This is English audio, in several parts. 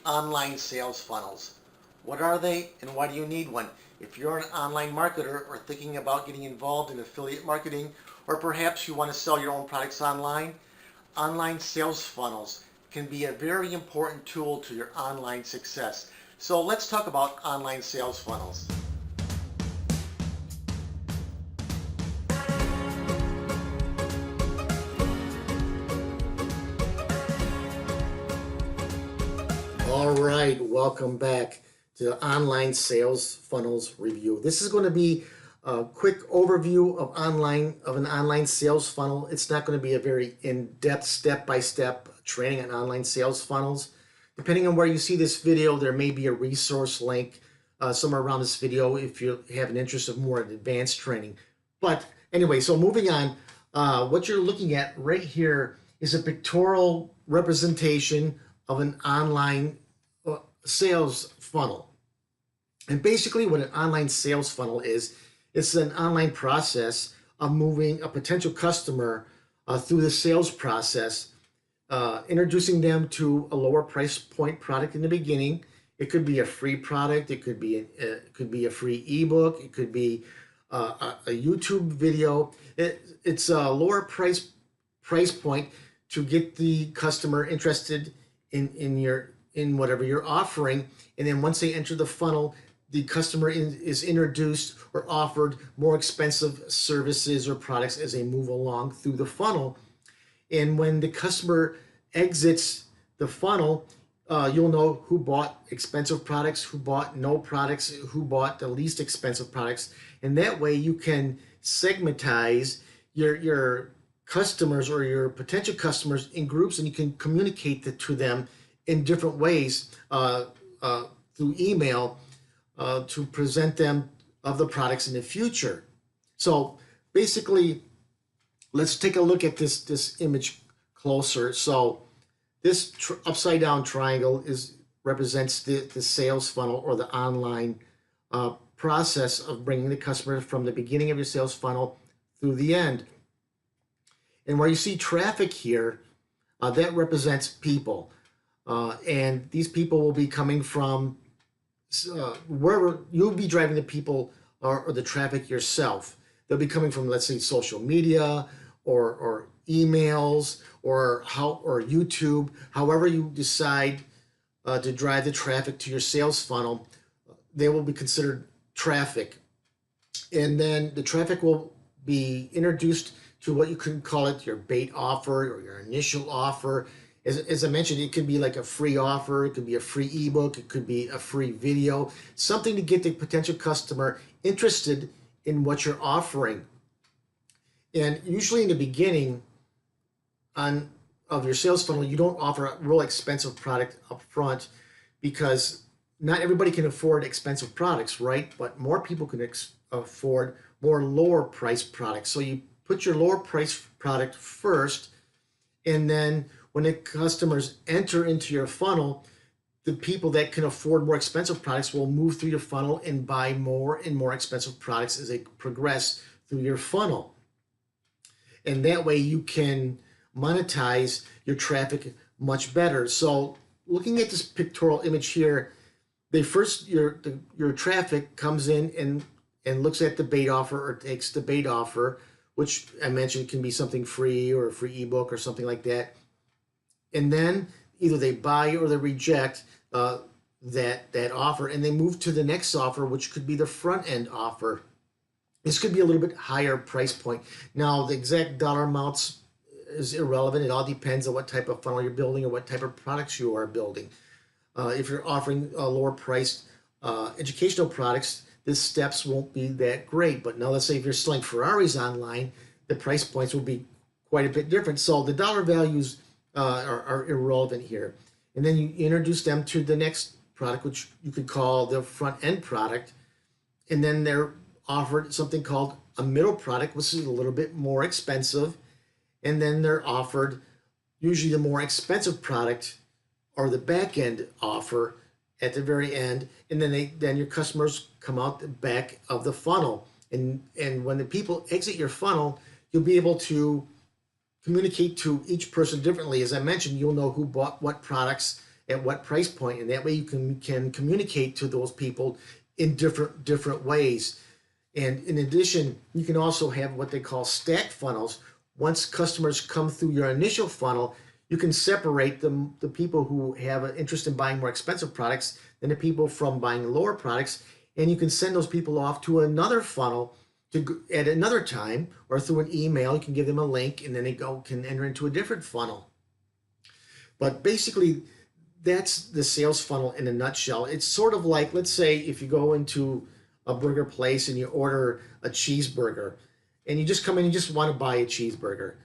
online sales funnels. What are they and why do you need one? If you're an online marketer or thinking about getting involved in affiliate marketing, or perhaps you want to sell your own products online sales funnels can be a very important tool to your online success. So let's talk about online sales funnels. All right, welcome back to the Online Sales Funnels Review. This is going to be a quick overview of an online sales funnel. It's not going to be a very in-depth step-by-step training on online sales funnels. Depending on where you see this video, there may be a resource link somewhere around this video if you have an interest of more advanced training. But anyway, so moving on, what you're looking at right here is a pictorial representation of an online sales funnel. And basically what an online sales funnel is, it's an online process of moving a potential customer through the sales process, introducing them to a lower price point product in the beginning. It could be a free product, it could be a free ebook, it could be a YouTube video. It's a lower price point to get the customer interested in whatever you're offering, and then once they enter the funnel, the customer is introduced or offered more expensive services or products as they move along through the funnel. And when the customer exits the funnel, you'll know who bought expensive products, who bought no products, who bought the least expensive products, and that way you can segmentize your customers or your potential customers in groups, and you can communicate to them in different ways through email to present them of the products in the future. So basically, let's take a look at this image closer. So this upside down triangle represents the sales funnel or the online process of bringing the customer from the beginning of your sales funnel through the end. And where you see traffic here, that represents people. And these people will be coming from wherever you'll be driving the people or the traffic yourself. They'll be coming from, let's say, social media or emails or YouTube. However you decide to drive the traffic to your sales funnel, they will be considered traffic. And then the traffic will be introduced to what you can call it your bait offer or your initial offer. As I mentioned, it could be like a free offer, it could be a free ebook, it could be a free video, something to get the potential customer interested in what you're offering. And usually in the beginning of your sales funnel, you don't offer a real expensive product up front because not everybody can afford expensive products, right? But more people can afford more lower price products. So you put your lower price product first, and then when the customers enter into your funnel, the people that can afford more expensive products will move through your funnel and buy more and more expensive products as they progress through your funnel. And that way you can monetize your traffic much better. So looking at this pictorial image here, your traffic comes in and looks at the bait offer or takes the bait offer, which I mentioned can be something free or a free ebook or something like that. And then either they buy or they reject that offer, and they move to the next offer, which could be the front end offer. This could be a little bit higher price point. Now, the exact dollar amounts is irrelevant. It all depends on what type of funnel you're building or what type of products you are building. If you're offering lower priced educational products, the steps won't be that great. But now let's say if you're selling Ferraris online, the price points will be quite a bit different. So the dollar values are irrelevant here. And then you introduce them to the next product, which you could call the front end product. And then they're offered something called a middle product, which is a little bit more expensive. And then they're offered usually the more expensive product or the back end offer at the very end. And then your customers come out the back of the funnel. And when the people exit your funnel, you'll be able to communicate to each person differently. As I mentioned, you'll know who bought what products at what price point, and that way you can communicate to those people in different ways. And in addition, you can also have what they call stacked funnels. Once customers come through your initial funnel, you can separate the people who have an interest in buying more expensive products than the people from buying lower products, and you can send those people off to another funnel at another time, or through an email. You can give them a link, and then they can enter into a different funnel. But basically, that's the sales funnel in a nutshell. It's sort of like, let's say if you go into a burger place and you order a cheeseburger, and you just come in and you just want to buy a cheeseburger.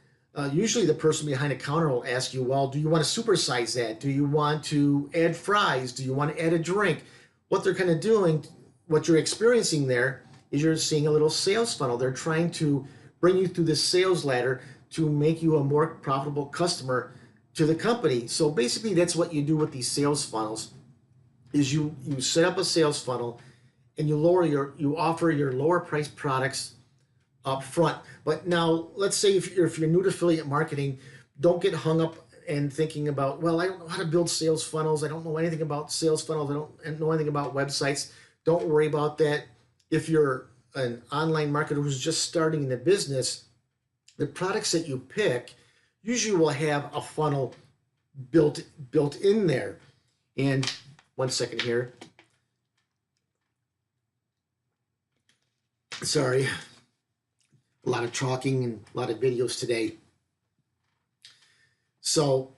Usually the person behind the counter will ask you, well, do you want to supersize that? Do you want to add fries? Do you want to add a drink? What they're kind of doing, what you're experiencing there, is you're seeing a little sales funnel. They're trying to bring you through this sales ladder to make you a more profitable customer to the company. So basically that's what you do with these sales funnels, is you set up a sales funnel and you offer your lower priced products up front. But now let's say if you're new to affiliate marketing, don't get hung up and thinking about, well, I don't know how to build sales funnels. I don't know anything about sales funnels. I don't know anything about websites. Don't worry about that. If you're an online marketer who's just starting in the business, the products that you pick usually will have a funnel built in there. And one second here. Sorry. A lot of talking and a lot of videos today. So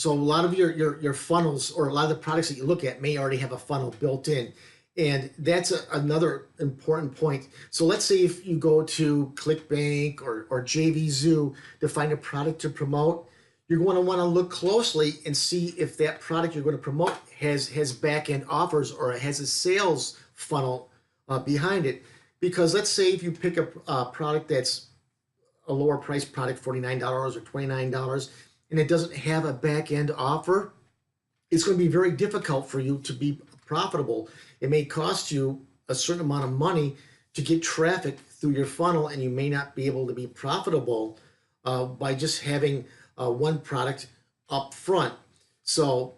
a lot of your funnels, or a lot of the products that you look at, may already have a funnel built in. And that's another important point. So let's say if you go to ClickBank or JVZoo to find a product to promote, you're going to want to look closely and see if that product you're going to promote has back-end offers or has a sales funnel behind it. Because let's say if you pick a product that's a lower price product, $49 or $29, and it doesn't have a back-end offer, it's going to be very difficult for you to be profitable. It may cost you a certain amount of money to get traffic through your funnel, and you may not be able to be profitable by just having one product up front. So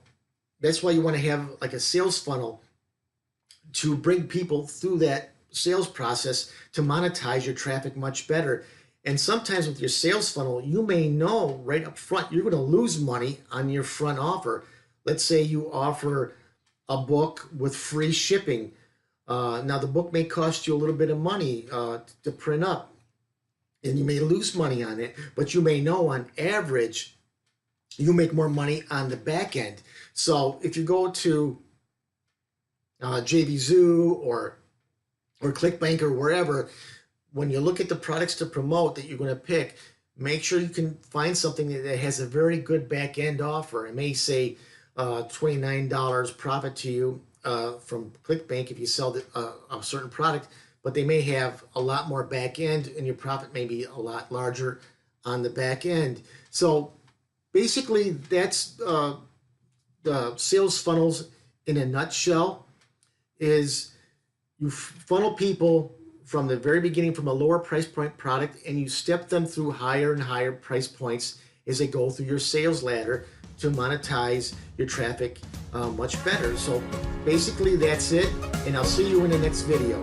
that's why you want to have like a sales funnel to bring people through that sales process to monetize your traffic much better. And sometimes with your sales funnel, you may know right up front you're going to lose money on your front offer. Let's say you offer a book with free shipping. Now the book may cost you a little bit of money to print up, and you may lose money on it, but you may know on average you make more money on the back end. So if you go to JVZoo or ClickBank or wherever, when you look at the products to promote that you're going to pick, make sure you can find something that has a very good back end offer. It may say $29 profit to you from ClickBank if you sell a certain product, but they may have a lot more back end, and your profit may be a lot larger on the back end. So basically that's the sales funnels in a nutshell. Is you funnel people from the very beginning from a lower price point product, and you step them through higher and higher price points as they go through your sales ladder to monetize your traffic much better. So basically that's it, and I'll see you in the next video.